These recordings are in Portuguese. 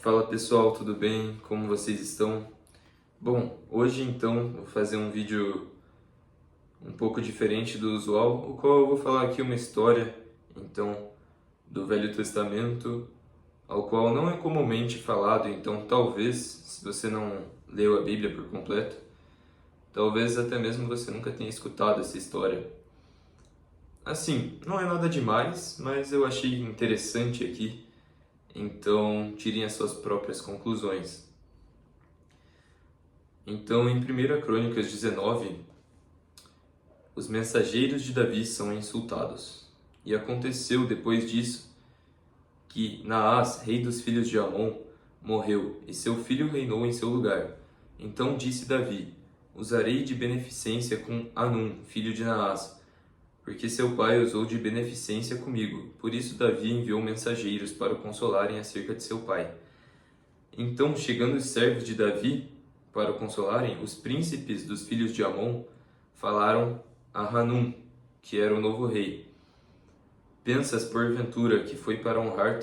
Fala pessoal, tudo bem? Como vocês estão? Bom, hoje então vou fazer um vídeo um pouco diferente do usual, o qual eu vou falar aqui uma história então do Velho Testamento, ao qual não é comumente falado, então talvez, se você não leu a Bíblia por completo, talvez até mesmo você nunca tenha escutado essa história. Assim, não é nada demais, mas eu achei interessante aqui, então tirem as suas próprias conclusões. Então, em 1 Crônicas 19, os mensageiros de Davi são insultados. E aconteceu depois disso que Naás, rei dos filhos de Amon, morreu, e seu filho reinou em seu lugar. Então disse Davi: Usarei de beneficência com Hanum, filho de Naás, porque seu pai usou de beneficência comigo. Por isso Davi enviou mensageiros para o consolarem acerca de seu pai. Então, chegando os servos de Davi para o consolarem, os príncipes dos filhos de Amon falaram a Hanum, que era o novo rei: Pensas porventura que foi para honrar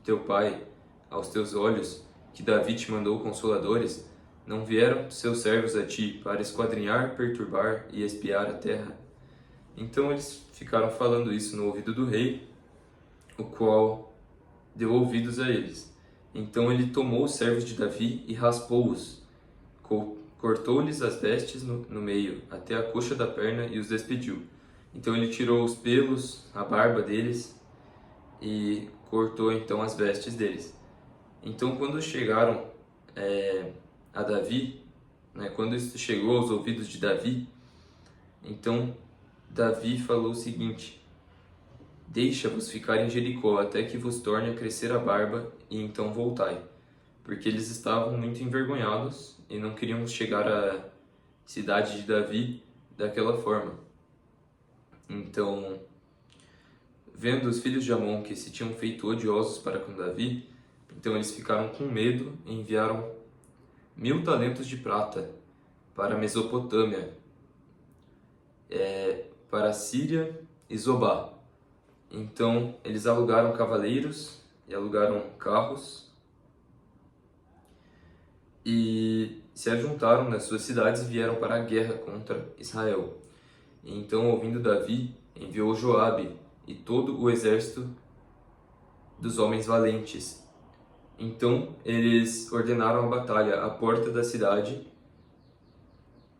teu pai aos teus olhos que Davi te mandou consoladores? Não vieram seus servos a ti para esquadrinhar, perturbar e espiar a terra? Então eles ficaram falando isso no ouvido do rei, o qual deu ouvidos a eles. Então ele tomou os servos de Davi e raspou-os, cortou-lhes as vestes no meio, até a coxa da perna, e os despediu. Então ele tirou os pelos, a barba deles, e cortou então as vestes deles. Então quando chegaram a Davi, quando isso chegou aos ouvidos de Davi, então Davi falou o seguinte: Deixa-vos ficar em Jericó, até que vos torne a crescer a barba, e então voltai. Porque eles estavam muito envergonhados e não queriam chegar à cidade de Davi daquela forma. Então, vendo os filhos de Amon que se tinham feito odiosos para com Davi, então eles ficaram com medo e enviaram 1000 talentos de prata para a Mesopotâmia, para a Síria e Zobá. Então eles alugaram cavaleiros e alugaram carros e se ajuntaram nas suas cidades e vieram para a guerra contra Israel. E então, ouvindo Davi, enviou Joabe e todo o exército dos homens valentes. Então eles ordenaram a batalha à porta da cidade,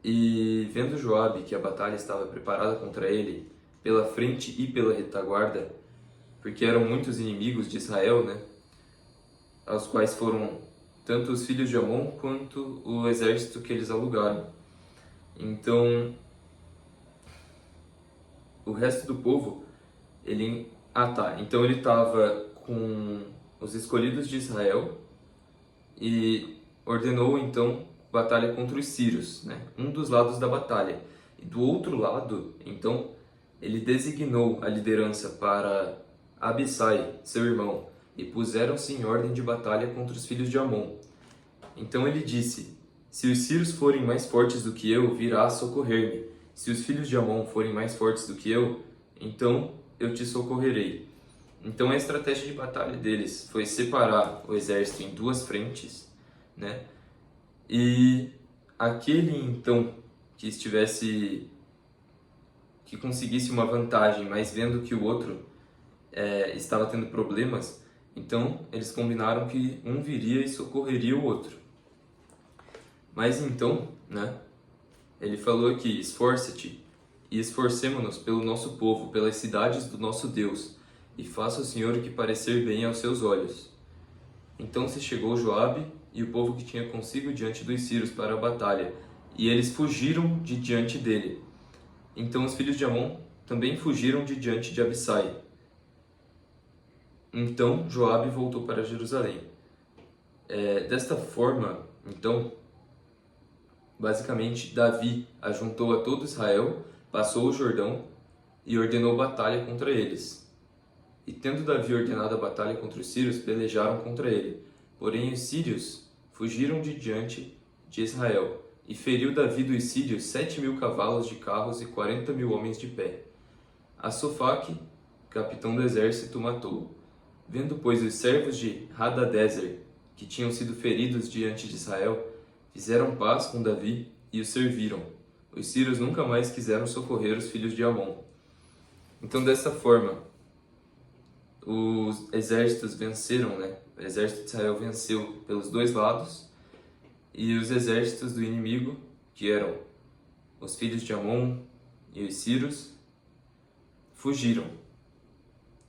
e vendo Joabe que a batalha estava preparada contra ele, pela frente e pela retaguarda, porque eram muitos inimigos de Israel, aos quais foram tanto os filhos de Amon quanto o exército que eles alugaram. Então, o resto do povo, então ele estava com os escolhidos de Israel e ordenou então batalha contra os sírios, um dos lados da batalha. E do outro lado, então, ele designou a liderança para Abissai, seu irmão, e puseram-se em ordem de batalha contra os filhos de Amon. Então ele disse: Se os sírios forem mais fortes do que eu, virá socorrer-me. Se os filhos de Amon forem mais fortes do que eu, então eu te socorrerei. Então a estratégia de batalha deles foi separar o exército em duas frentes, E aquele então que conseguisse uma vantagem, mas vendo que o outro estava tendo problemas, então eles combinaram que um viria e socorreria o outro. Mas então, ele falou aqui: Esforça-te e esforcemo-nos pelo nosso povo, pelas cidades do nosso Deus, e faça o Senhor o que parecer bem aos seus olhos. Então se chegou Joabe e o povo que tinha consigo diante dos sírios para a batalha, e eles fugiram de diante dele. Então os filhos de Amon também fugiram de diante de Abissai. Então Joabe voltou para Jerusalém. Desta forma, então, basicamente, Davi ajuntou a todo Israel, passou o Jordão e ordenou batalha contra eles. E tendo Davi ordenado a batalha contra os sírios, pelejaram contra ele. Porém os sírios fugiram de diante de Israel, e feriu Davi dos sírios 7.000 cavalos de carros e 40.000 homens de pé. A Sofaque, capitão do exército, matou. Vendo, pois, os servos de Hadadezer que tinham sido feridos diante de Israel, fizeram paz com Davi e o serviram. Os sírios nunca mais quiseram socorrer os filhos de Amon. Então, dessa forma, os exércitos venceram, né? O exército de Israel venceu pelos dois lados, e os exércitos do inimigo, que eram os filhos de Amon e os sírios, fugiram.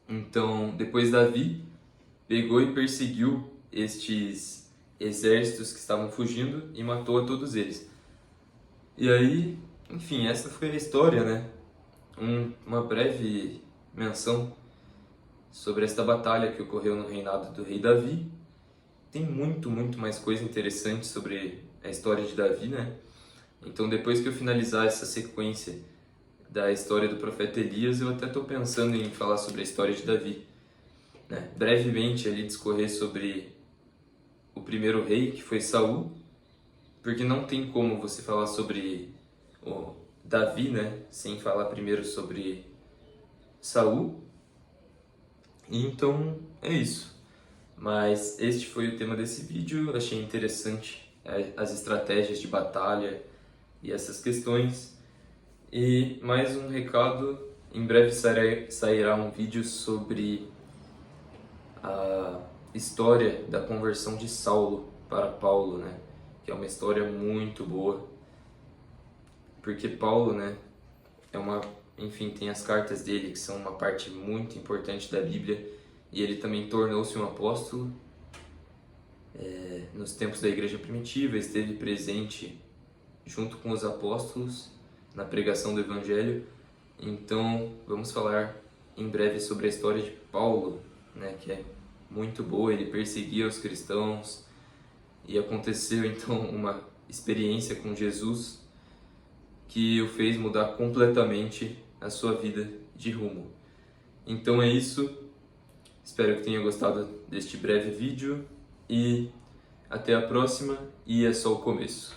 Então, depois Davi pegou e perseguiu estes exércitos que estavam fugindo e matou a todos eles. E aí, enfim, essa foi a história, né? Uma breve menção sobre esta batalha que ocorreu no reinado do rei Davi. Tem muito mais coisa interessante sobre a história de Davi, né? Então, depois que eu finalizar essa sequência da história do profeta Elias, eu até estou pensando em falar sobre a história de Davi, né? Brevemente ali discorrer sobre o primeiro rei, que foi Saul, porque não tem como você falar sobre o Davi, né, sem falar primeiro sobre Saul. E então é isso. Mas este foi o tema desse vídeo. Achei interessante as estratégias de batalha e essas questões. E mais um recado, em breve sairá um vídeo sobre a história da conversão de Saulo para Paulo, né? Que é uma história muito boa, porque Paulo, né, enfim, tem as cartas dele, que são uma parte muito importante da Bíblia, e ele também tornou-se um apóstolo nos tempos da igreja primitiva, esteve presente junto com os apóstolos na pregação do Evangelho. Então, vamos falar em breve sobre a história de Paulo, né, que é muito boa. Ele perseguia os cristãos e aconteceu então uma experiência com Jesus que o fez mudar completamente a sua vida de rumo. Então é isso, espero que tenha gostado deste breve vídeo e até a próxima, e é só o começo.